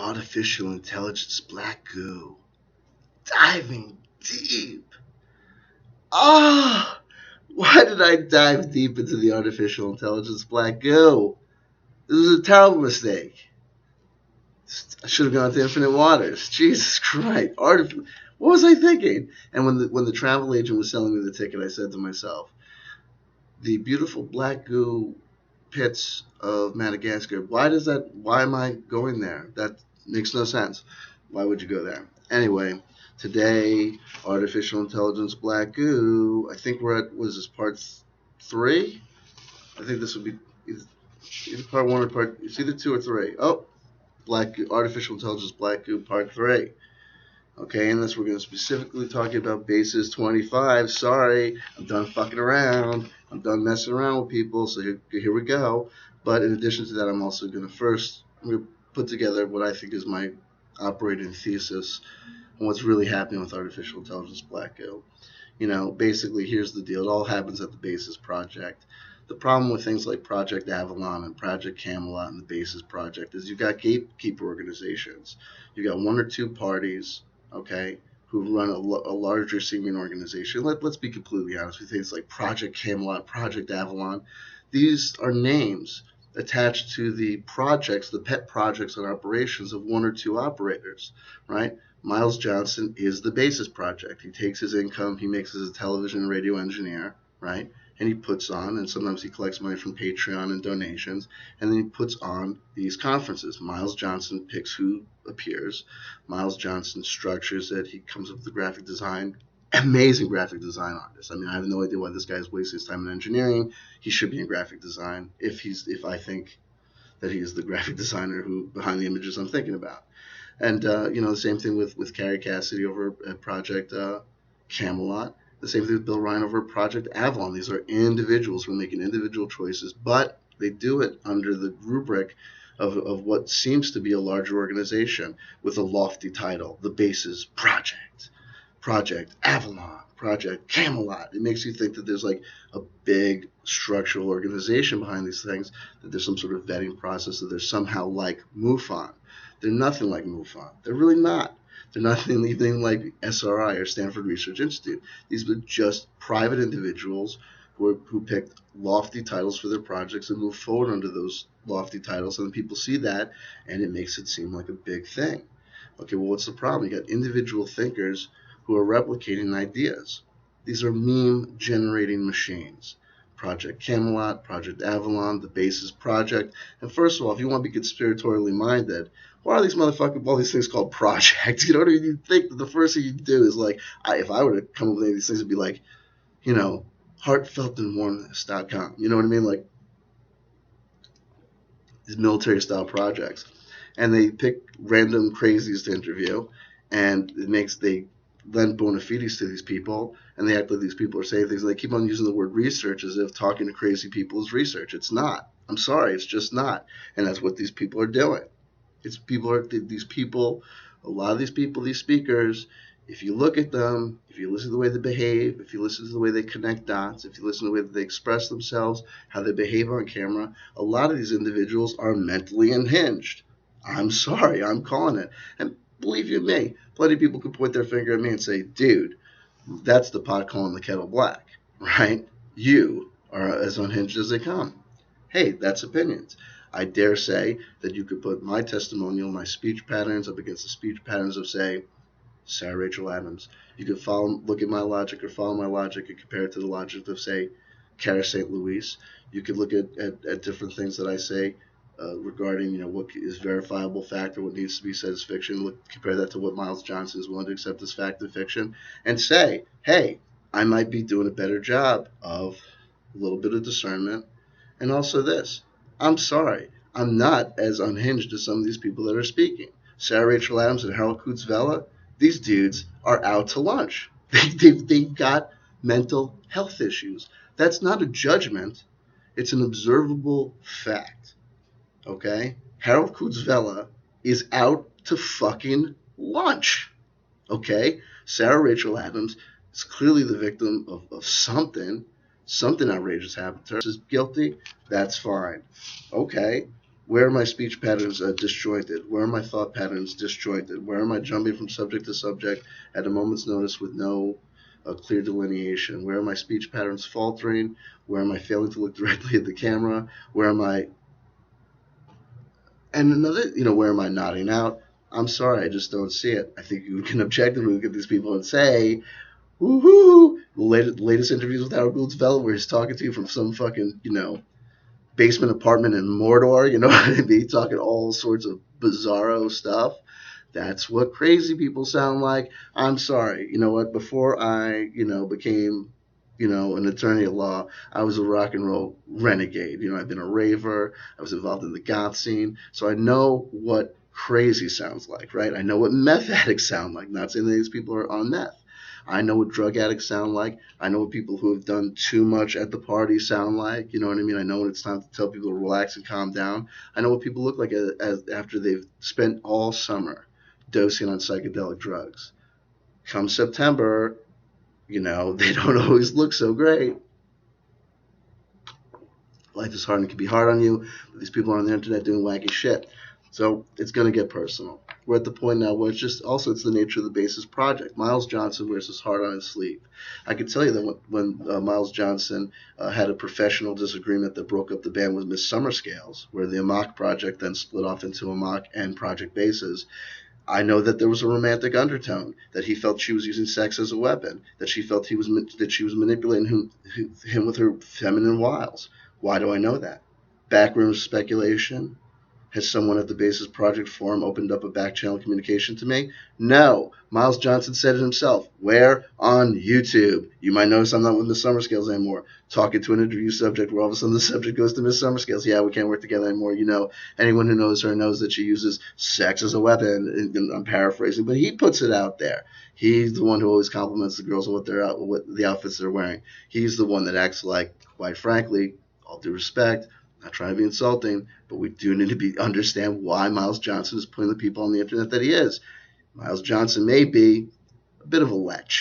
artificial intelligence black goo. Diving deep. Ah, why did I dive deep into the artificial intelligence black goo? This was a terrible mistake. I should have gone to Infinite Waters. Jesus Christ. What was I thinking? And when the travel agent was selling me the ticket, I said to myself, the beautiful black goo pits of Madagascar. Why am I going there? That makes no sense. Why would you go there? Anyway, today, artificial intelligence black goo. I think we're at, what is this, part 3? I think this would be either part 1 or it's either 2 or 3. Oh, artificial intelligence black goo part 3. Okay, and this we're going to specifically talking about basis 25. Sorry, I'm done fucking around. I'm done messing around with people, so here we go. But in addition to that, I'm also going to put together what I think is my operating thesis on what's really happening with artificial intelligence black goo. Basically, here's the deal. It all happens at the Basis project. The problem with things like Project Avalon and Project Camelot and the Basis project is you've got gatekeeper organizations. You've got 1 or 2 parties, okay, who run a larger seeming organization. Let's be completely honest with things like Project Camelot, Project Avalon. These are names attached to the projects, the pet projects and operations of 1 or 2 operators, right? Miles Johnston is the Basis project. He takes his income, he makes as a television and radio engineer, right? And he puts on, and sometimes he collects money from Patreon and donations, and then he puts on these conferences. Miles Johnston picks who appears. Miles Johnston structures it. He comes up with the graphic design. Amazing graphic design artist. I mean, I have no idea why this guy is wasting his time in engineering. He should be in graphic design if I think that he is the graphic designer who behind the images I'm thinking about. And the same thing with Carrie Cassidy over at Project Camelot. The same thing with Bill Ryan over at Project Avalon. These are individuals who are making individual choices, but they do it under the rubric of what seems to be a larger organization with a lofty title, the Basis Project, Project Avalon, Project Camelot. It makes you think that there's like a big structural organization behind these things, that there's some sort of vetting process, that they're somehow like MUFON. They're nothing like MUFON. They're really not. They're not anything like SRI or Stanford Research Institute. These are just private individuals who picked lofty titles for their projects and move forward under those lofty titles, and people see that, and it makes it seem like a big thing. Okay, well, what's the problem? You got individual thinkers who are replicating ideas. These are meme-generating machines. Project Camelot, Project Avalon, the Basis Project. And first of all, if you want to be conspiratorially minded, why are these motherfucking all these things called projects? You know what I mean? You think that the first thing you do is like, if I were to come up with any of these things, it'd be like, heartfeltandwarmness.com. You know what I mean? Like these military-style projects. And they pick random crazies to interview, and they lend bona fides to these people, and they act like these people are saying things, and they keep on using the word research as if talking to crazy people is research. It's not. I'm sorry, it's just not. And that's what these people are doing. These people, a lot of these people, these speakers, if you look at them, if you listen to the way they behave, if you listen to the way they connect dots, if you listen to the way that they express themselves, how they behave on camera, a lot of these individuals are mentally unhinged. I'm sorry, I'm calling it. And believe you me, plenty of people could point their finger at me and say, dude, that's the pot calling the kettle black, right? You are as unhinged as they come. Hey, that's opinions. I dare say that you could put my testimonial, my speech patterns up against the speech patterns of, say, Sarah Rachel Adams. You could look at my logic or follow my logic and compare it to the logic of, say, Cara St. Louis. You could look at different things that I say regarding, what is verifiable fact or what needs to be said as fiction. Compare that to what Miles Johnston is willing to accept as fact and fiction, and say, hey, I might be doing a better job of a little bit of discernment. And also this, I'm sorry, I'm not as unhinged as some of these people that are speaking. Sarah Rachel Adams and Harold Kutzvella, these dudes are out to lunch. They've got mental health issues. That's not a judgment. It's an observable fact. Okay? Harold Kutzvella is out to fucking lunch. Okay? Sarah Rachel Adams is clearly the victim of something outrageous happened to her. Is guilty, that's fine. Okay, Where are my speech patterns disjointed? Where are my thought patterns disjointed? Where am I jumping from subject to subject at a moment's notice with no clear delineation? Where are my speech patterns faltering? Where am I failing to look directly at the camera? Where am I... And another, where am I nodding out? I'm sorry, I just don't see it. I think you can objectively look at these people and say, woohoo! The latest interviews with Howard Gould's Vela, where he's talking to you from some fucking, basement apartment in Mordor, you know what I mean? Talking all sorts of bizarro stuff. That's what crazy people sound like. I'm sorry. You know what? Before I, became, an attorney at law, I was a rock and roll renegade. I've been a raver. I was involved in the goth scene. So I know what crazy sounds like, right? I know what meth addicts sound like. Not saying that these people are on meth. I know what drug addicts sound like. I know what people who have done too much at the party sound like. You know what I mean? I know when it's time to tell people to relax and calm down. I know what people look like after they've spent all summer dosing on psychedelic drugs. Come September, they don't always look so great. Life is hard and it can be hard on you, but these people are on the internet doing wacky shit. So it's going to get personal. We're at the point now where it's the nature of the Basis project. Miles Johnston wears his heart on his sleeve. I can tell you that when Miles Johnston had a professional disagreement that broke up the band with Miss Summerscales, where the Amok project then split off into Amok and Project Basis, I know that there was a romantic undertone, that he felt she was using sex as a weapon, that she felt she was manipulating him with her feminine wiles. Why do I know that? Backroom speculation? Has someone at the Basis Project forum opened up a back channel communication to me? No. Miles Johnston said it himself. Where? On YouTube. You might notice I'm not with Miss Summerscales anymore. Talking to an interview subject where all of a sudden the subject goes to Miss Summerscales. Yeah, we can't work together anymore. Anyone who knows her knows that she uses sex as a weapon. And I'm paraphrasing, but he puts it out there. He's the one who always compliments the girls on what the outfits they're wearing. He's the one that acts like, quite frankly, all due respect, not trying to be insulting, but we do need to understand why Miles Johnston is putting the people on the internet that he is. Miles Johnston may be a bit of a lech,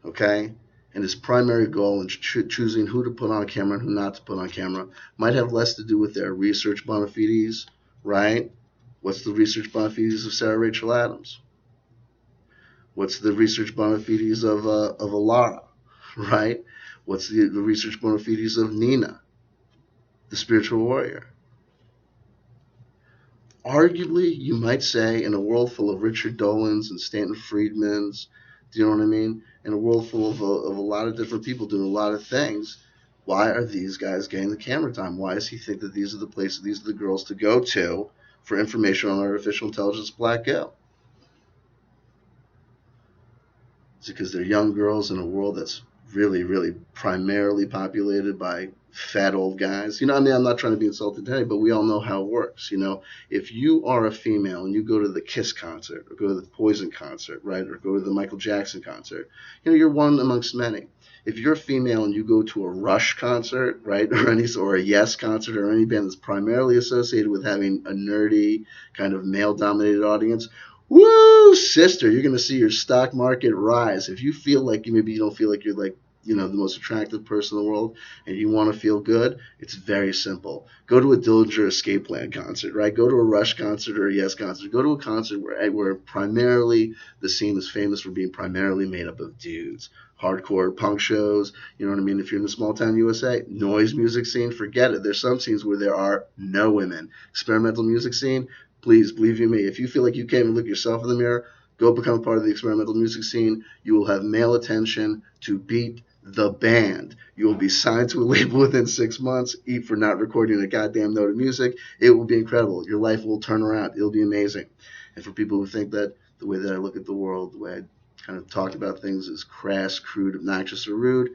okay? And his primary goal in choosing who to put on camera and who not to put on camera might have less to do with their research bona fides, right? What's the research bona fides of Sarah Rachel Adams? What's the research bona fides of Alara, right? What's the research bona fides of Nina, the spiritual warrior? Arguably, you might say, in a world full of Richard Dolans and Stanton Friedmans, do you know what I mean? In a world full of a lot of different people doing a lot of things, why are these guys getting the camera time? Why does he think that these are the places, these are the girls to go to for information on artificial intelligence Black Girl? Is it because they're young girls in a world that's really, really primarily populated by fat old guys? I'm not trying to be insulting today, but we all know how it works. If you are a female and you go to the Kiss concert or go to the Poison concert, right, or go to the Michael Jackson concert, you're one amongst many. If you're a female and you go to a Rush concert, right, or a Yes concert or any band that's primarily associated with having a nerdy kind of male-dominated audience, woo, sister, you're going to see your stock market rise. If you feel like maybe you don't feel like you're like, the most attractive person in the world and you want to feel good, it's very simple. Go to a Dillinger Escape Plan concert, right? Go to a Rush concert or a Yes concert. Go to a concert where primarily the scene is famous for being primarily made up of dudes. Hardcore punk shows, you know what I mean? If you're in the small town USA, noise music scene, forget it. There's some scenes where there are no women. Experimental music scene, please, believe you me, if you feel like you can't even look yourself in the mirror, go become part of the experimental music scene. You will have male attention to beat the band. You will be signed to a label within 6 months, eat for not recording a goddamn note of music. It will be incredible. Your life will turn around. It'll be amazing. And for people who think that the way that I look at the world, the way I kind of talk about things is crass, crude, obnoxious, or rude,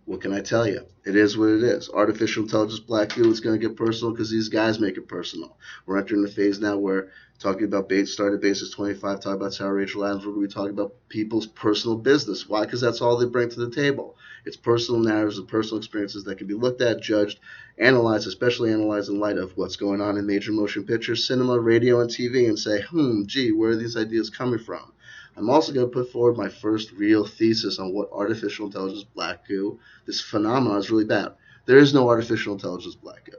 what can I tell you? It is what it is. Artificial intelligence, Black goo, it's going to get personal because these guys make it personal. We're entering the phase now where talking about started Basis 25, talking about Sarah Rachel Adams, we're going to be talking about people's personal business. Why? Because that's all they bring to the table. It's personal narratives and personal experiences that can be looked at, judged, analyzed, especially analyzed in light of what's going on in major motion pictures, cinema, radio, and TV, and say, gee, where are these ideas coming from? I'm also going to put forward my first real thesis on what artificial intelligence Black goo, this phenomenon, is really about. There is no artificial intelligence Black goo.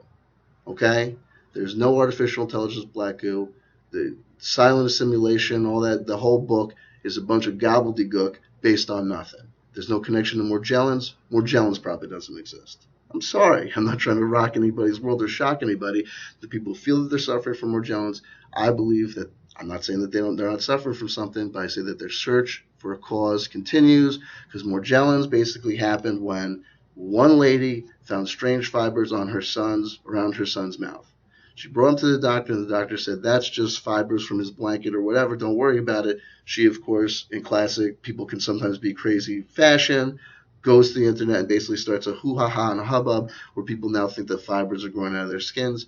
Okay? There's no artificial intelligence black goo. The silent assimilation, all that, the whole book is a bunch of gobbledygook based on nothing. There's no connection to Morgellons. Morgellons probably doesn't exist. I'm sorry. I'm not trying to rock anybody's world or shock anybody. The people feel that they're suffering from Morgellons. I believe that, I'm not saying that they're not suffering from something, but I say that their search for a cause continues, because Morgellons basically happened when one lady found strange fibers on around her son's mouth. She brought him to the doctor, and the doctor said, that's just fibers from his blanket or whatever. Don't worry about it. She, of course, in classic people can sometimes be crazy fashion, goes to the internet and basically starts a hoo-ha-ha and a hubbub where people now think that fibers are growing out of their skins.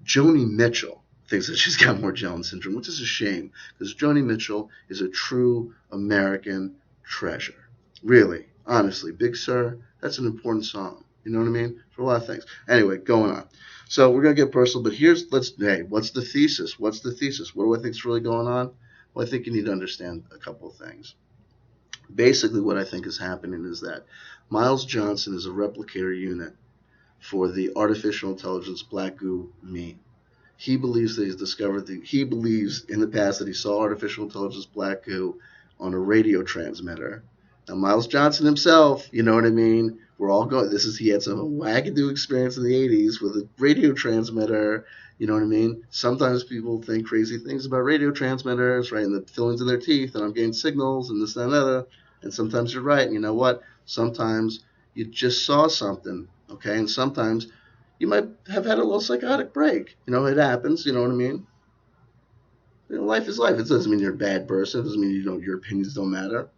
Joni Mitchell thinks that she's got Morgellons syndrome, which is a shame, because Joni Mitchell is a true American treasure. Really, honestly, Big Sur, that's an important song. You know what I mean? For a lot of things. Anyway, going on. So we're going to get personal, but what's the thesis? What's the thesis? What do I think is really going on? Well, I think you need to understand a couple of things. Basically, what I think is happening is that Miles Johnston is a replicator unit for the artificial intelligence black goo meme. He believes that he believes in the past that he saw artificial intelligence black goo on a radio transmitter. Now, Miles Johnston himself, you know what I mean? We're all going, he had some wackadoo experience in the 80s with a radio transmitter, you know what I mean? Sometimes people think crazy things about radio transmitters, right, and the fillings in their teeth, and I'm getting signals, and this, that, and other, and sometimes you're right, and you know what? Sometimes you just saw something, okay, and sometimes you might have had a little psychotic break. You know, it happens, you know what I mean? You know, life is life. It doesn't mean you're a bad person. It doesn't mean your opinions don't matter.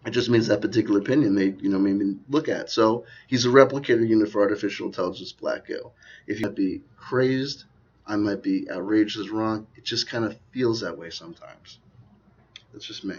It just means that particular opinion they, maybe look at. So he's a replicator unit for artificial intelligence black goo. If you might be crazed, I might be outraged as wrong. It just kind of feels that way sometimes. That's just me.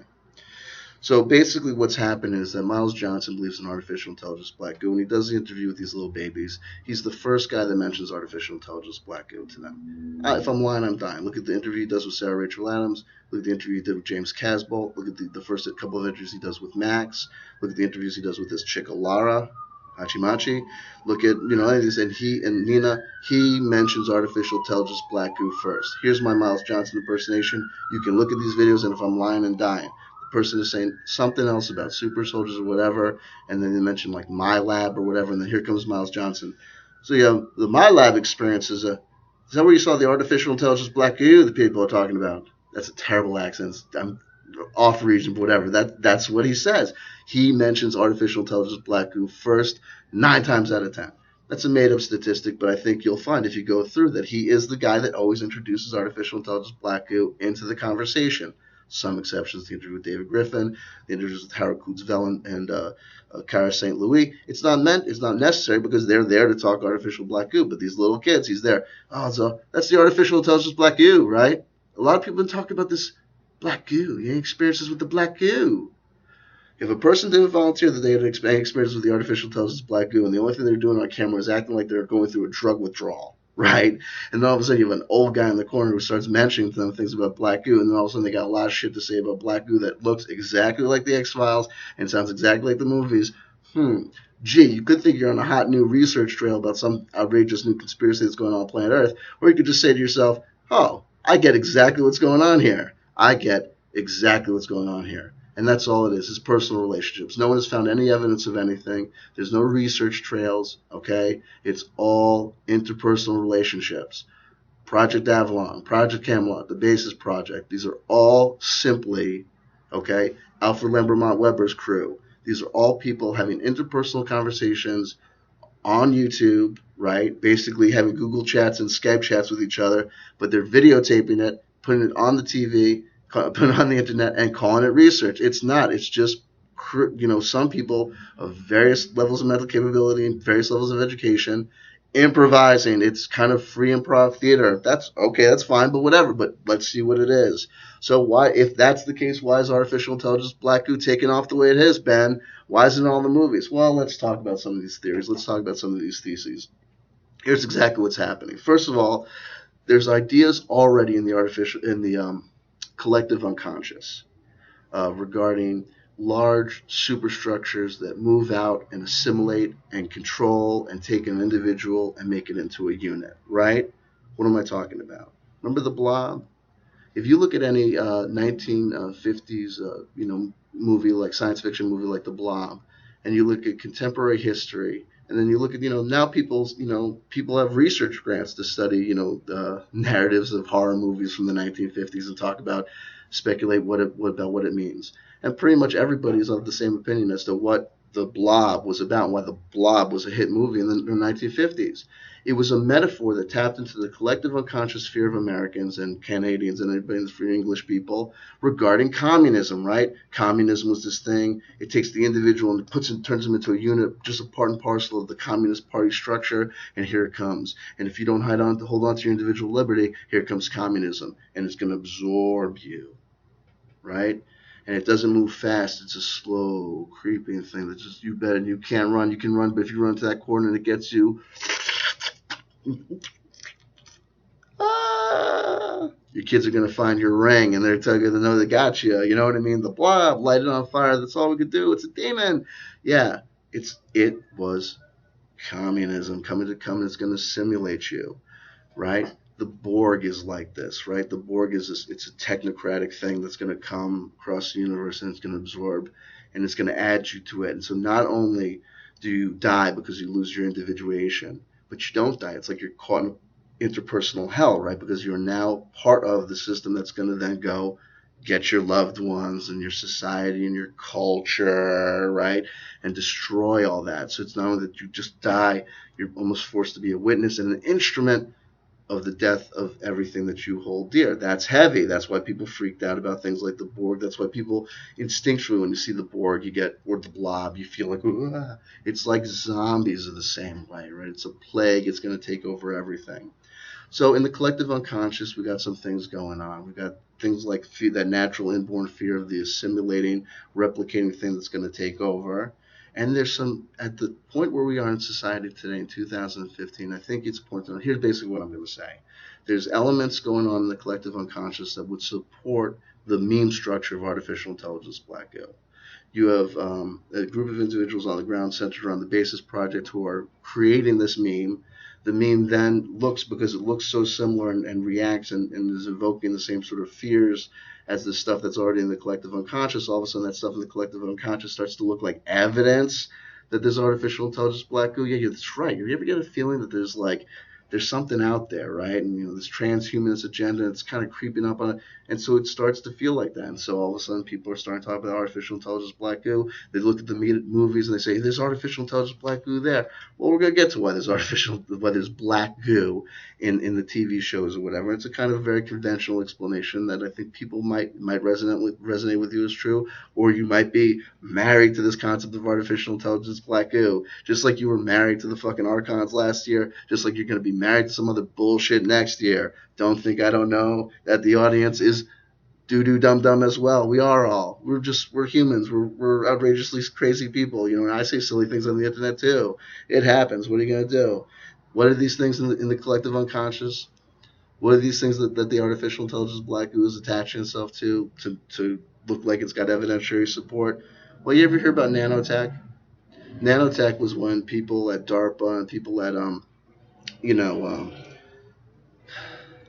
So basically what's happened is that Miles Johnston believes in artificial intelligence black goo. When he does the interview with these little babies, he's the first guy that mentions artificial intelligence black goo to them. If I'm lying, I'm dying. Look at the interview he does with Sarah Rachel Adams. Look at the interview he did with James Casbolt. Look at the first couple of interviews he does with Max. Look at the interviews he does with this chick Alara Hachimachi. Look at, any of these, and Nina, he mentions artificial intelligence black goo first. Here's my Miles Johnston impersonation. You can look at these videos, and if I'm lying and dying, person is saying something else about super soldiers or whatever, and then they mention like My Lab or whatever, and then here comes Miles Johnston. So the My Lab experience is that where you saw the artificial intelligence black goo that people are talking about? That's a terrible accent. I'm off region, but whatever. That's what he says. He mentions artificial intelligence black goo first 9 times out of 10. That's a made-up statistic, but I think you'll find if you go through that he is the guy that always introduces artificial intelligence black goo into the conversation. Some exceptions, the interview with David Griffin, the interviews with Howard Kutzvell and Cara St. Louis. It's not necessary because they're there to talk artificial black goo. But these little kids, he's there. Oh, so that's the artificial intelligence black goo, right? A lot of people have been talking about this black goo, experiences with the black goo. If a person didn't volunteer that they had experiences with the artificial intelligence black goo, and the only thing they're doing on camera is acting like they're going through a drug withdrawal, right? And then all of a sudden you have an old guy in the corner who starts mentioning to them things about black goo, and then all of a sudden they got a lot of shit to say about black goo that looks exactly like the X-Files and sounds exactly like the movies. Gee, you could think you're on a hot new research trail about some outrageous new conspiracy that's going on planet Earth, or you could just say to yourself, oh, I get exactly what's going on here. I get exactly what's going on here. And that's all it is. It's personal relationships. No one has found any evidence of anything. There's no research trails, okay? It's all interpersonal relationships. Project Avalon, Project Camelot, the Basis Project. These are all simply, okay, Alfred Lembermont Weber's crew. These are all people having interpersonal conversations on YouTube, right? Basically having Google chats and Skype chats with each other, but they're videotaping it, putting it on the TV, put it on the internet and calling it research. It's not. It's just, some people of various levels of mental capability and various levels of education improvising. It's kind of free improv theater. That's okay. That's fine, but whatever. But let's see what it is. So if that's the case, why is artificial intelligence black goo taking off the way it has been? Why isn't it all in the movies? Well, let's talk about some of these theories. Let's talk about some of these theses. Here's exactly what's happening. First of all, there's ideas already in the collective unconscious regarding large superstructures that move out and assimilate and control and take an individual and make it into a unit, right? What am I talking about? Remember the blob? If you look at any 1950s, movie, like science fiction movie like The Blob, and you look at contemporary history, and then you look at, now people have research grants to study, narratives of horror movies from the 1950s and talk about, speculate what it means. And pretty much everybody's of the same opinion as to what The Blob was about, why The Blob was a hit movie in the 1950s. It was a metaphor that tapped into the collective unconscious fear of Americans and Canadians and everybody free English people regarding communism, right? Communism was this thing. It takes the individual and turns them into a unit, just a part and parcel of the Communist Party structure, and here it comes. And if you don't hold on to your individual liberty, here comes communism, and it's going to absorb you, right? And it doesn't move fast. It's a slow, creeping thing that just, you bet, and you can't run. You can run, but if you run to that corner and it gets you, your kids are going to find your ring, and they're going to know they got you. You know what I mean? The blob, light it on fire. That's all we could do. It's a demon. Yeah, it was communism coming. It's going to simulate you, right? The Borg is like this, right? The Borg is it's a technocratic thing that's going to come across the universe, and it's going to absorb, and it's going to add you to it. And so not only do you die because you lose your individuation, but you don't die. It's like you're caught in interpersonal hell, right? Because you're now part of the system that's going to then go get your loved ones and your society and your culture, right? And destroy all that. So it's not only that you just die, you're almost forced to be a witness and an instrument of the death of everything that you hold dear. That's heavy. That's why people freaked out about things like the Borg. That's why people instinctually, when you see the Borg, or the blob, you feel like, ah. It's like zombies are the same way, right? It's a plague. It's going to take over everything. So in the collective unconscious, we got some things going on. We got things like that natural inborn fear of the assimilating, replicating thing that's going to take over. And there's some, at the point where we are in society today in 2015, I think it's important. Here's basically what I'm going to say. There's elements going on in the collective unconscious that would support the meme structure of artificial intelligence black goo. You have a group of individuals on the ground centered around the Basis project who are creating this meme. The meme then because it looks so similar and reacts and is evoking the same sort of fears as the stuff that's already in the collective unconscious. All of a sudden, that stuff in the collective unconscious starts to look like evidence that there's artificial intelligence black goo. Yeah, that's right. You ever get a feeling that there's something out there, right? And this transhumanist agenda, it's kind of creeping up on it. And so it starts to feel like that. And so all of a sudden people are starting to talk about artificial intelligence black goo. They look at the movies and they say, there's artificial intelligence black goo there. Well, we're going to get to why there's black goo in the TV shows or whatever. It's a kind of very conventional explanation that I think people might resonate with you as true. Or you might be married to this concept of artificial intelligence black goo. Just like you were married to the fucking Archons last year. Just like you're going to be married to some other bullshit next year. Don't think I don't know that the audience is doo-doo dum-dum as well. We are all. We're humans. We're outrageously crazy people. And I say silly things on the internet too. It happens. What are you going to do? What are these things in the collective unconscious? What are these things that the artificial intelligence black goo is attaching itself to look like it's got evidentiary support? Well, you ever hear about nanotech? Nanotech was when people at DARPA and people at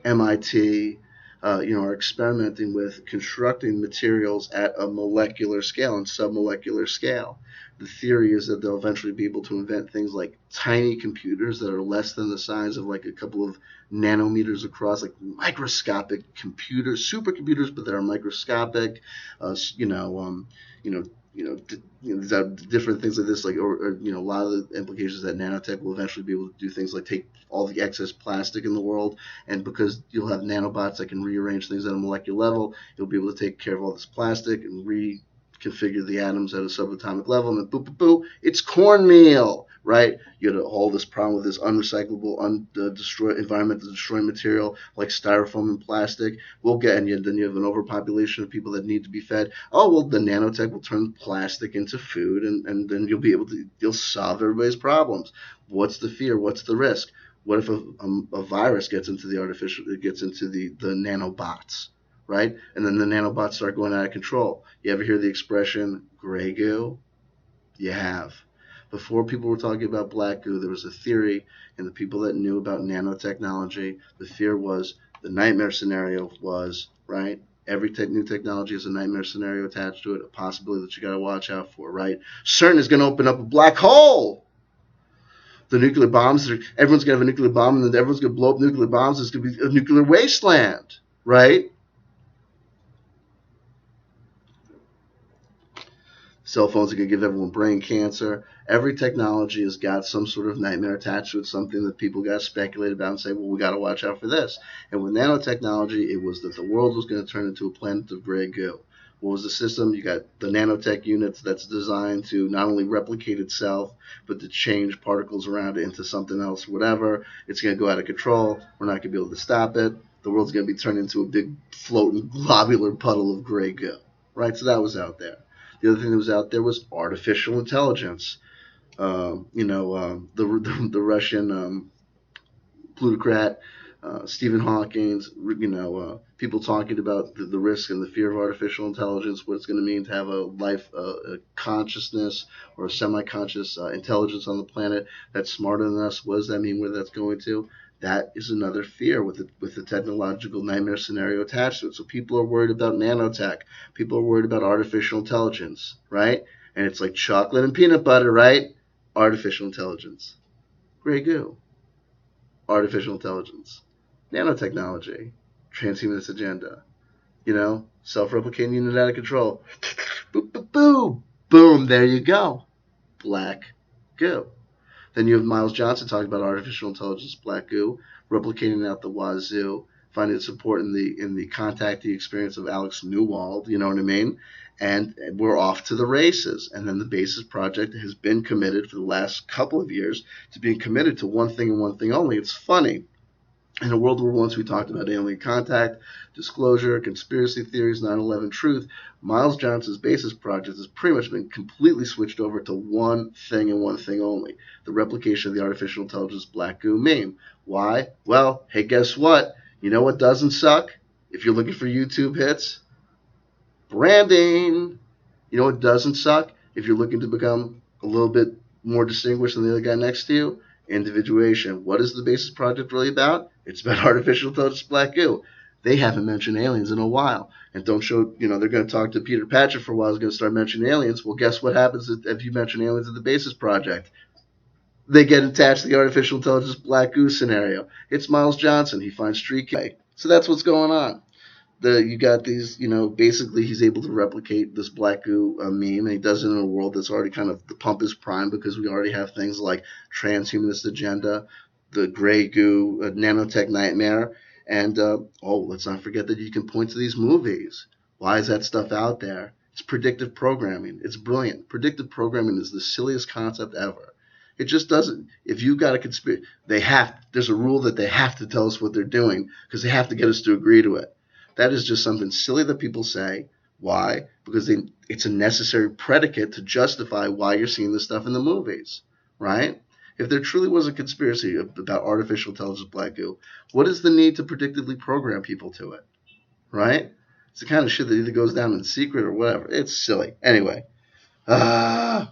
MIT, are experimenting with constructing materials at a molecular scale and submolecular scale. The theory is that they'll eventually be able to invent things like tiny computers that are less than the size of like a couple of nanometers across, like microscopic computers, supercomputers, but that are microscopic. Different things like this, like or a lot of the implications that nanotech will eventually be able to do things like take all the excess plastic in the world, and because you'll have nanobots that can rearrange things at a molecular level, you'll be able to take care of all this plastic and reconfigure the atoms at a subatomic level, and then boop, boop, boop, it's cornmeal, right? You had all this problem with this unrecyclable, environmental destroying material like styrofoam and plastic. Then you have an overpopulation of people that need to be fed. Oh, well, the nanotech will turn plastic into food, and then you'll solve everybody's problems. What's the fear? What's the risk? What if a virus gets into the nanobots, right? And then the nanobots start going out of control. You ever hear the expression, gray goo? You have. Before people were talking about black goo, there was a theory, and the people that knew about nanotechnology, the fear was, the nightmare scenario was, right? Every new technology has a nightmare scenario attached to it, a possibility that you got to watch out for, right? CERN is going to open up a black hole. The nuclear bombs, everyone's going to have a nuclear bomb, and then everyone's going to blow up nuclear bombs. It's going to be a nuclear wasteland, right? Cell phones are going to give everyone brain cancer. Every technology has got some sort of nightmare attached to it, something that people got to speculate about and say, well, we got to watch out for this. And with nanotechnology, it was that the world was going to turn into a planet of gray goo. What was the system? You got the nanotech units that's designed to not only replicate itself, but to change particles around it into something else, whatever. It's going to go out of control. We're not going to be able to stop it. The world's going to be turned into a big floating globular puddle of gray goo. Right? So that was out there. The other thing that was out there was artificial intelligence. The Russian plutocrat, Stephen Hawking, people talking about the risk and the fear of artificial intelligence, what it's going to mean to have a life, a consciousness or a semi-conscious intelligence on the planet that's smarter than us. What does that mean? Where that's going to? That is another fear with the technological nightmare scenario attached to it. So people are worried about nanotech. People are worried about artificial intelligence, right? And it's like chocolate and peanut butter, right? Artificial intelligence. Gray goo. Artificial intelligence. Nanotechnology. Transhumanist agenda. Self-replicating unit out of control. Boop, boop, boom. Boom, there you go. Black goo. Then you have Miles Johnston talking about artificial intelligence, black goo, replicating out the wazoo, finding support in the contactee experience of Alex Newald, you know what I mean? And we're off to the races. And then the Basis Project has been committed for the last couple of years to being committed to one thing and one thing only. It's funny. In the World War I, we talked about alien contact, disclosure, conspiracy theories, 9/11 truth. Miles Johnston's Basis Project has pretty much been completely switched over to one thing and one thing only, the replication of the artificial intelligence black goo meme. Why? Well, hey, guess what? You know what doesn't suck? If you're looking for YouTube hits? Branding. You know what doesn't suck? If you're looking to become a little bit more distinguished than the other guy next to you? Individuation. What is the Basis Project really about? It's about artificial intelligence black goo. They haven't mentioned aliens in a while. And don't show, they're going to talk to Peter Patchett for a while. He's going to start mentioning aliens. Well, guess what happens if you mention aliens in the Basis Project? They get attached to the artificial intelligence black goo scenario. It's Miles Johnston. He finds Street K. So that's what's going on. You got these, basically he's able to replicate this black goo meme, and he does it in a world that's already kind of, the pump is prime because we already have things like transhumanist agenda, the gray goo, nanotech nightmare, and, let's not forget that you can point to these movies. Why is that stuff out there? It's predictive programming. It's brilliant. Predictive programming is the silliest concept ever. It just doesn't. If you got a conspiracy, there's a rule that they have to tell us what they're doing because they have to get us to agree to it. That is just something silly that people say. Why? Because it's a necessary predicate to justify why you're seeing this stuff in the movies, right? If there truly was a conspiracy about artificial intelligence black goo, what is the need to predictively program people to it, right? It's the kind of shit that either goes down in secret or whatever. It's silly. Anyway, so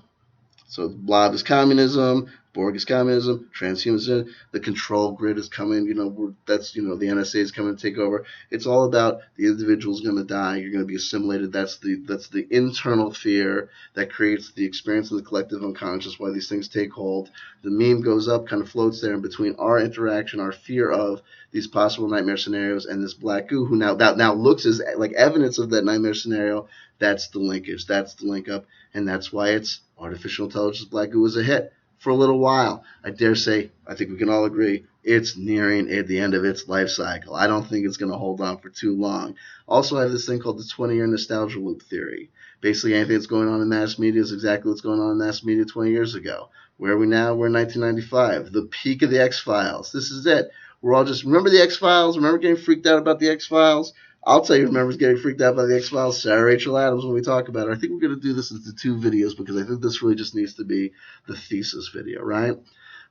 blob is communism, Borg is communism, transhumanism, the control grid is coming, the NSA is coming to take over. It's all about the individual's going to die, you're going to be assimilated. That's the internal fear that creates the experience of the collective unconscious, why these things take hold. The meme goes up, kind of floats there in between our interaction, our fear of these possible nightmare scenarios, and this black goo who now looks as like evidence of that nightmare scenario. That's the linkage, that's the link up, and that's why it's artificial intelligence black goo is a hit. For a little while, I dare say, I think we can all agree, it's nearing at the end of its life cycle. I don't think it's going to hold on for too long. Also, I have this thing called the 20-year nostalgia loop theory. Basically, anything that's going on in mass media is exactly what's going on in mass media 20 years ago. Where are we now? We're in 1995, the peak of the X-Files. This is it. We're all just, remember the X-Files? Remember getting freaked out about the X-Files? I'll tell you who remembers getting freaked out by the X-Files, Sarah Rachel Adams, when we talk about it. I think we're going to do this into 2 videos because I think this really just needs to be the thesis video, right?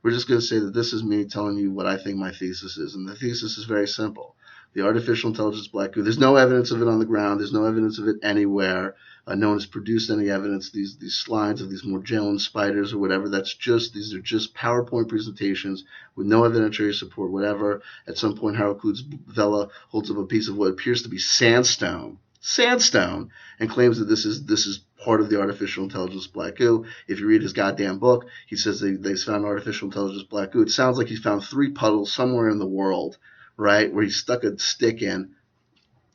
We're just going to say that this is me telling you what I think my thesis is. And the thesis is very simple. The artificial intelligence black goo, there's no evidence of it on the ground. There's no evidence of it anywhere. no one has produced any evidence. These slides of these Morgellon spiders or whatever, these are just PowerPoint presentations with no evidentiary support, whatever. At some point, Harold Klutz Vela holds up a piece of what appears to be sandstone, and claims that this is part of the artificial intelligence black goo. If you read his goddamn book, he says they found artificial intelligence black goo. It sounds like he's found 3 puddles somewhere in the world, right, where he stuck a stick in,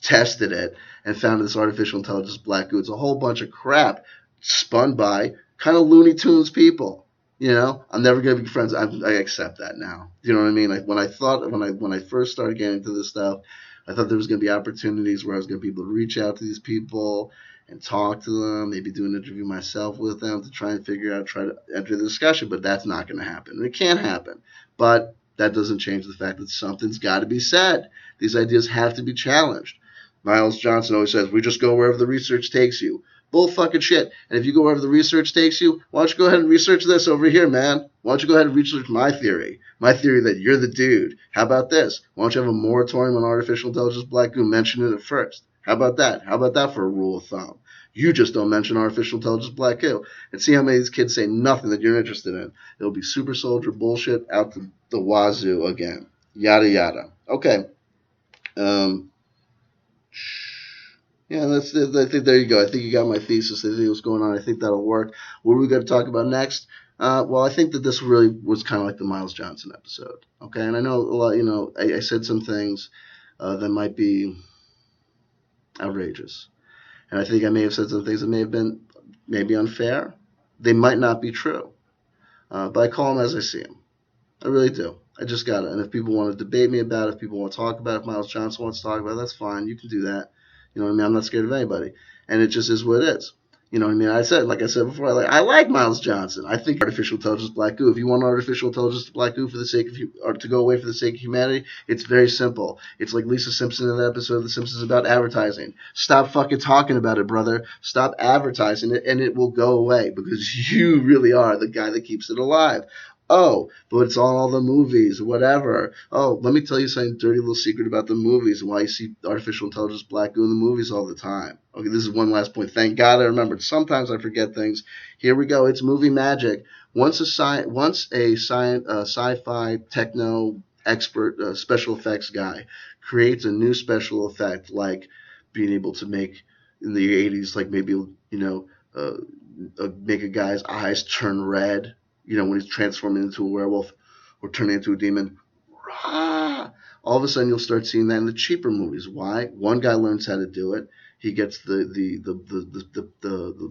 tested it, and found this artificial intelligence black goo. It's a whole bunch of crap spun by kind of Looney Tunes people. I'm never gonna be friends. I accept that now. You know what I mean? Like when I first started getting into this stuff, I thought there was gonna be opportunities where I was gonna be able to reach out to these people and talk to them, maybe do an interview myself with them to try to enter the discussion. But that's not gonna happen. It can't happen. But that doesn't change the fact that something's got to be said. These ideas have to be challenged. Miles Johnston always says, we just go wherever the research takes you. Bull fucking shit. And if you go wherever the research takes you, why don't you go ahead and research this over here, man? Why don't you go ahead and research my theory? My theory that you're the dude. How about this? Why don't you have a moratorium on artificial intelligence black goo? Mention it at first. How about that? How about that for a rule of thumb? You just don't mention artificial intelligence black goo. And see how many of these kids say nothing that you're interested in. It'll be super soldier bullshit out the wazoo again. Yada, yada. Okay. Yeah, I think there you go. I think you got my thesis. I think what's going on. I think that'll work. What are we going to talk about next? Well, I think that this really was kind of like the Miles Johnston episode. Okay, and I know a lot. I said some things that might be outrageous, and I think I may have said some things that may have been maybe unfair. They might not be true, but I call them as I see them. I really do. I just got it. And if people want to debate me about it, if people want to talk about it, if Miles Johnston wants to talk about it, that's fine. You can do that. You know what I mean? I'm not scared of anybody. And it just is what it is. You know what I mean? Like I said before, I like Miles Johnston. I think artificial intelligence is black goo. If you want artificial intelligence to black goo for the sake of or to go away for the sake of humanity, it's very simple. It's like Lisa Simpson in that episode of The Simpsons about advertising. Stop fucking talking about it, brother. Stop advertising it, and it will go away because you really are the guy that keeps it alive. Oh, but it's on all the movies, whatever. Oh, let me tell you something dirty little secret about the movies and why you see artificial intelligence black goo in the movies all the time. Okay, this is one last point. Thank God I remembered. Sometimes I forget things. Here we go. It's movie magic. Once a sci-fi techno expert, special effects guy creates a new special effect, like being able to make in the 80s, like maybe make a guy's eyes turn red. When he's transforming into a werewolf or turning into a demon, all of a sudden you'll start seeing that in the cheaper movies. Why? One guy learns how to do it. He gets the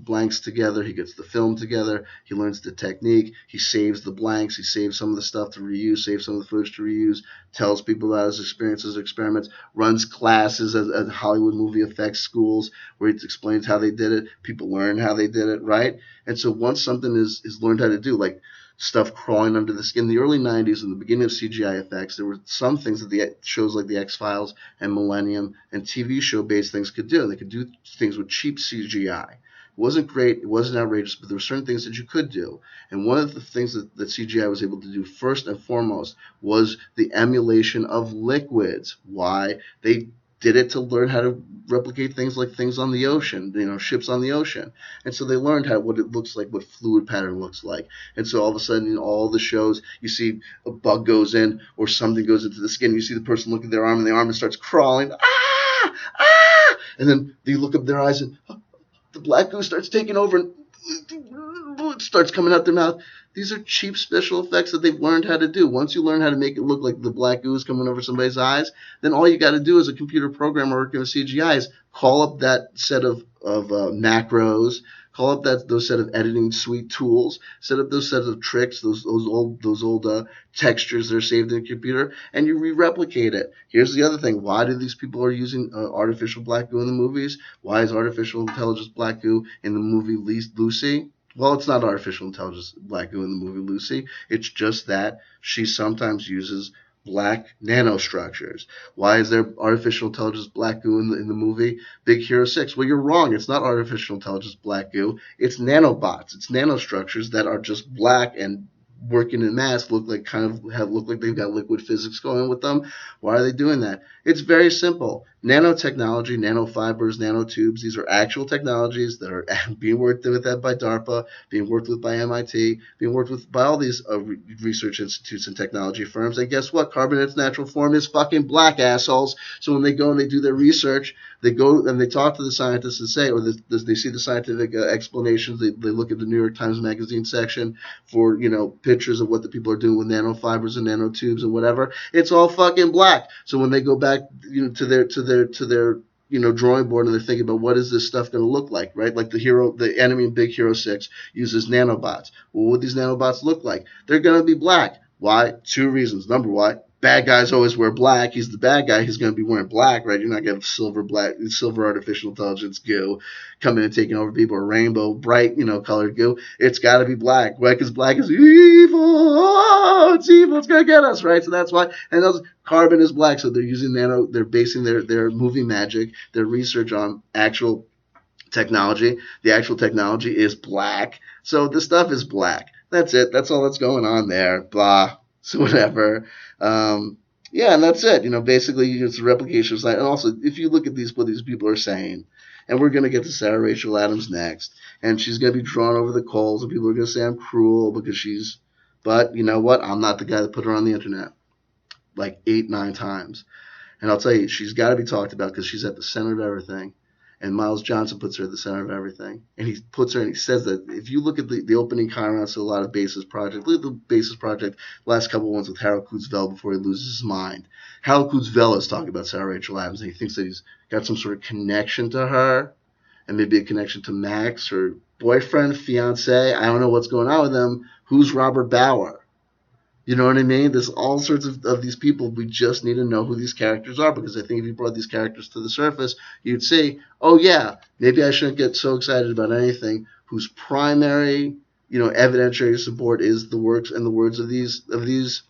blanks together. He gets the film together. He learns the technique. He saves the blanks. He saves some of the stuff to reuse, saves some of the footage to reuse, tells people about his experiences, experiments, runs classes at Hollywood movie effects schools where he explains how they did it. People learn how they did it, right? And so once something is learned how to do, like stuff crawling under the skin. In the early 90s, in the beginning of CGI effects, there were some things that the shows like The X-Files and Millennium and TV show-based things could do. And they could do things with cheap CGI. It wasn't great, it wasn't outrageous, but there were certain things that you could do. And one of the things that CGI was able to do first and foremost was the emulation of liquids. Why? They did it to learn how to replicate things like things on the ocean, ships on the ocean. And so they learned what it looks like, what fluid pattern looks like. And so all of a sudden, in all the shows, you see a bug goes in or something goes into the skin. You see the person look at their arm, and the arm starts crawling. Ah! Ah! And then they look up their eyes, and the black goo starts taking over, and it starts coming out their mouth. These are cheap special effects that they've learned how to do. Once you learn how to make it look like the black goo is coming over somebody's eyes, then all you got to do as a computer programmer working with CGI is call up that set of macros, call up those set of editing suite tools, set up those sets of tricks, those old textures that are saved in the computer, and you re-replicate it. Here's the other thing. Why do these people are using artificial black goo in the movies? Why is artificial intelligence black goo in the movie Lucy? Well, it's not artificial intelligence black goo in the movie Lucy. It's just that she sometimes uses black nanostructures. Why is there artificial intelligence black goo in the movie Big Hero 6? Well, you're wrong. It's not artificial intelligence black goo. It's nanobots. It's nanostructures that are just black and working in mass look like they've got liquid physics going with them. Why are they doing that? It's very simple. Nanotechnology, nanofibers, nanotubes, these are actual technologies that are being worked with by DARPA, being worked with by MIT, being worked with by all these research institutes and technology firms. And guess what? Carbon in its natural form is fucking black, assholes. So when they go and they do their research, they go and they talk to the scientists and say, or they see the scientific explanations. They look at the New York Times Magazine section for, pictures of what the people are doing with nanofibers and nanotubes and whatever. It's all fucking black. So when they go back, to their drawing board and they're thinking about what is this stuff going to look like, right? Like the enemy in Big Hero 6 uses nanobots. Well, what would these nanobots look like? They're going to be black. Why? 2 reasons. Number one, bad guys always wear black. He's the bad guy. He's going to be wearing black, right? You're not going to have silver artificial intelligence goo coming and taking over people, or rainbow, bright, colored goo. It's got to be black. Why? Because black is evil. Oh, it's evil. It's going to get us, right? So that's why. And carbon is black. So they're using they're basing their movie magic, their research on actual technology. The actual technology is black. So the stuff is black. That's it. That's all that's going on there. Blah. So whatever. Yeah, and that's it. Basically, it's a replication site. And also, if you look at what these people are saying, and we're going to get to Sarah Rachel Adams next, and she's going to be drawn over the coals, and people are going to say I'm cruel because she's. But you know what? I'm not the guy that put her on the internet like 8, 9 times. And I'll tell you, she's got to be talked about because she's at the center of everything. And Miles Johnston puts her at the center of everything. And he puts her, and he says that if you look at the opening comments to a lot of Basis Project, look at the Basis Project, last couple ones with Harold Kutzveld before he loses his mind. Harold Kutzveld is talking about Sarah Rachel Adams, and he thinks that he's got some sort of connection to her, and maybe a connection to Max, or boyfriend, fiance. I don't know what's going on with them. Who's Robert Bauer? You know what I mean? There's all sorts of these people. We just need to know who these characters are, because I think if you brought these characters to the surface, you'd say, oh yeah, maybe I shouldn't get so excited about anything whose primary, evidentiary support is the works and the words of these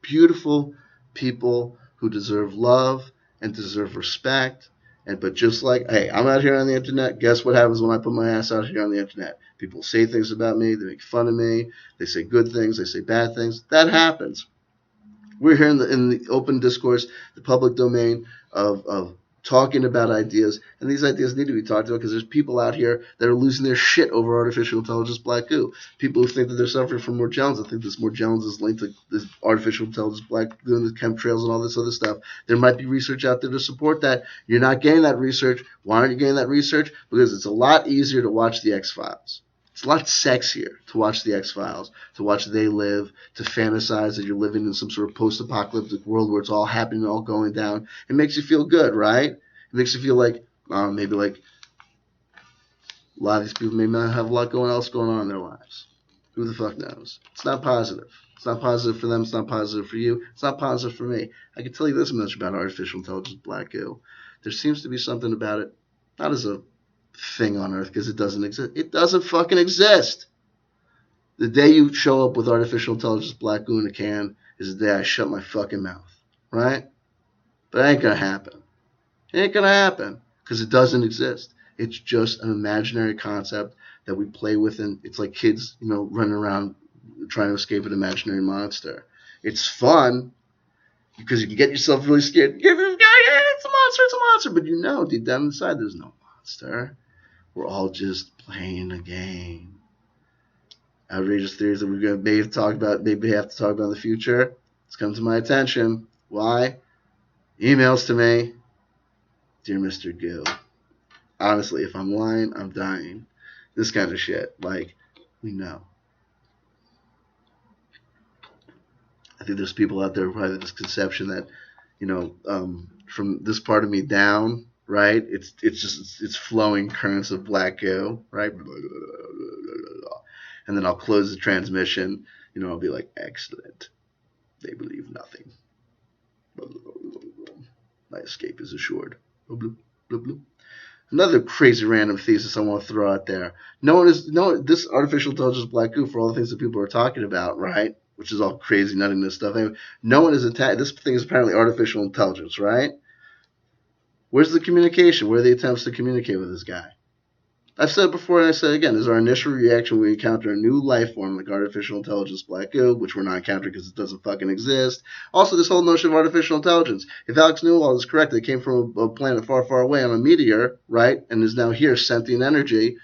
beautiful people who deserve love and deserve respect. But just like, hey, I'm out here on the internet. Guess what happens when I put my ass out here on the internet? People say things about me. They make fun of me. They say good things. They say bad things. That happens. We're here in the open discourse, the public domain of talking about ideas. And these ideas need to be talked about because there's people out here that are losing their shit over artificial intelligence black goo. People who think that they're suffering from Morgellons. I think this Morgellons is linked to this artificial intelligence black goo and the chemtrails and all this other stuff. There might be research out there to support that. You're not getting that research. Why aren't you getting that research? Because it's a lot easier to watch the X-Files. It's a lot sexier to watch the X-Files, to watch They Live, to fantasize that you're living in some sort of post-apocalyptic world where it's all happening, all going down. It makes you feel good, right? It makes you feel like maybe like a lot of these people may not have a lot else going on in their lives. Who the fuck knows? It's not positive. It's not positive for them. It's not positive for you. It's not positive for me. I can tell you this much about artificial intelligence black goo. There seems to be something about it, not as a thing on Earth, because it doesn't exist. It doesn't fucking exist. The day you show up with artificial intelligence black goo in a can is the day I shut my fucking mouth, right? But it ain't gonna happen. It ain't gonna happen because it doesn't exist. It's just an imaginary concept that we play with, and it's like kids, running around trying to escape an imaginary monster. It's fun because you can get yourself really scared. It's a monster, it's a monster. But deep down inside, there's no monster. We're all just playing a game. Outrageous theories that we're going to maybe have to talk about in the future. It's come to my attention. Why? Emails to me. Dear Mr. Gill. Honestly, if I'm lying, I'm dying. This kind of shit. Like, we know. I think there's people out there who probably have this conception that, from this part of me down, right? It's flowing currents of black goo, right? And then I'll close the transmission. I'll be like, excellent. They believe nothing. My escape is assured. Another crazy random thesis I want to throw out there. This artificial intelligence black goo, for all the things that people are talking about, right? Which is all crazy nuttiness stuff. Anyway, no one is attacked. This thing is apparently artificial intelligence, right? Where's the communication? Where are the attempts to communicate with this guy? I've said it before and I say it again, is our initial reaction when we encounter a new life form like artificial intelligence, black goo, which we're not encountering because it doesn't fucking exist. Also, this whole notion of artificial intelligence. If Alex Newell is correct, it came from a planet far, far away on a meteor, right, and is now here, sentient energy,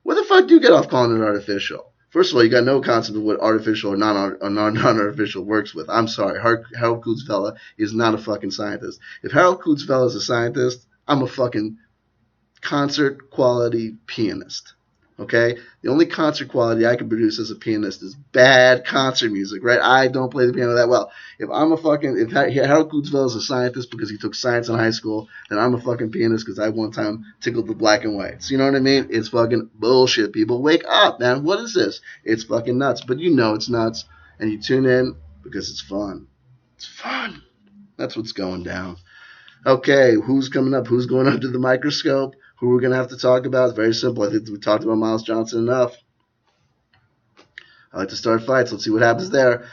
where the fuck do you get off calling it artificial? First of all, you got no concept of what artificial or non-artificial works with. I'm sorry, Harold Kutzvella is not a fucking scientist. If Harold Kutzvella is a scientist, I'm a fucking concert quality pianist. Okay? The only concert quality I can produce as a pianist is bad concert music, right? I don't play the piano that well. If Harold Kutzvella is a scientist because he took science in high school, then I'm a fucking pianist because I one time tickled the black and whites. You know what I mean? It's fucking bullshit, people. Wake up, man. What is this? It's fucking nuts. But you know it's nuts. And you tune in because it's fun. It's fun. That's what's going down. Okay, who's coming up? Who's going under the microscope? Who we're going to have to talk about? It's very simple. I think we talked about Miles Johnston enough. I like to start fights. Let's see what happens there.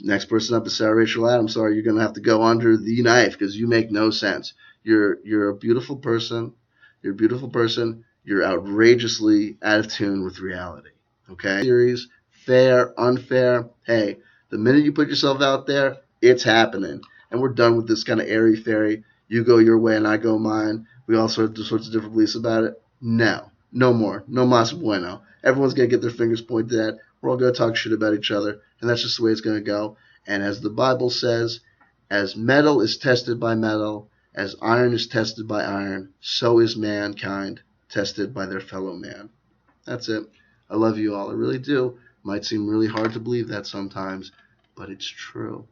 Next person up is Sarah Rachel Adams. Sorry, you're going to have to go under the knife because you make no sense. You're a beautiful person. You're a beautiful person. You're outrageously out of tune with reality. Okay? Series, fair, unfair. Hey, the minute you put yourself out there, it's happening. And we're done with this kind of airy-fairy, you go your way and I go mine. We all sorts of different beliefs about it. No. No more. No mas bueno. Everyone's going to get their fingers pointed at. We're all going to talk shit about each other. And that's just the way it's going to go. And as the Bible says, as metal is tested by metal, as iron is tested by iron, so is mankind tested by their fellow man. That's it. I love you all. I really do. Might seem really hard to believe that sometimes, but it's true.